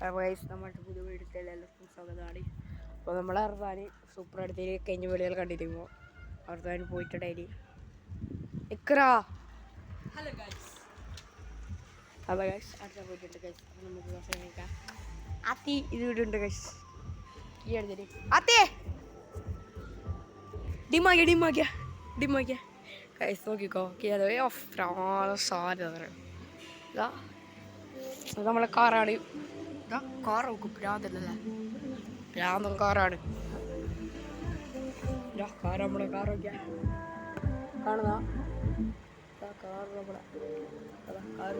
വയസ്സ് നമ്മളുടെ പുതിയ വീട്ടിൽ എല്ലാവർക്കും സ്വാഗതമാണ്. അപ്പോൾ നമ്മൾ അർദാൻ സൂപ്പർ അടുത്തേക്ക് കഴിഞ്ഞ വീടുകൾ കണ്ടിരുമ്പോൾ അർദാൻ പോയിട്ടുണ്ടായി ഇക്രാ. Hello guys. അപ്പോൾ ഗൈസ് അടുത്ത പോയിട്ടുണ്ട് ഗൈസ്. അപ്പോൾ നമുക്ക് കഴിക്കാം. ആത്തി ഇത് വീടുണ്ട് ഗൈസ്. ഈ അടുത്തേക്ക് ആത്തേ ഡിമാക്കിയ ഗൈസ് നോക്കിക്കോ. സാധനം ഇതാ അത് നമ്മളെ കാറാണ്. ഇതാ കാർ നോക്കും. ഭ്രാന്തല്ലേ, ഭ്രാന്തം കാറാണ്. കാർ നമ്മളെ കാർ നോക്കിയാ കാണുന്ന കാർ നമ്മളെ കാർ.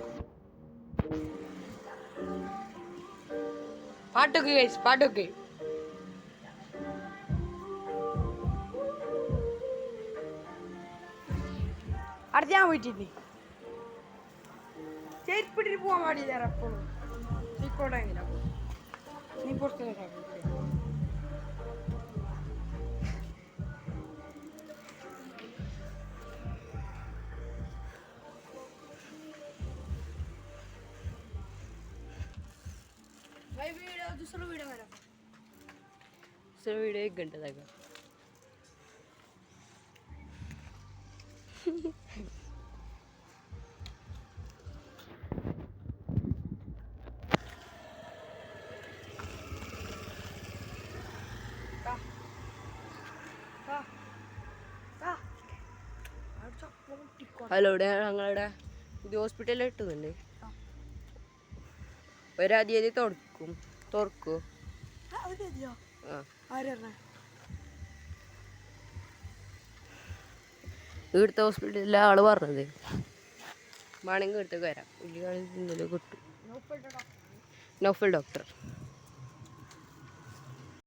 പാട്ടൊക്കെ കഴിച്ച് പാട്ടൊക്കെ അടുത്ത് ഞാൻ പോയിട്ടില്ലേ ചെരുപ്പിട്ടിട്ട് പോകാൻ പാടില്ല. എപ്പോഴും ചീക്കോട്ടെ എങ്ങനെ നീ പുറത്ത് वीडियो 1 घंटे तक ഹലോ. ഇവിടെ ഞങ്ങളുടെ പുതിയ ഹോസ്പിറ്റലിൽ ഇട്ടുന്നുണ്ട്. ഒരാദ്യം തുറക്കൂ. ഇവിടുത്തെ ഹോസ്പിറ്റലിലെ ആള് പറഞ്ഞത് വേണമെങ്കിൽ ഇവിടുത്തേക്ക് വരാം. വലിയ കിട്ടും. നൗഫൽ ഡോക്ടർ.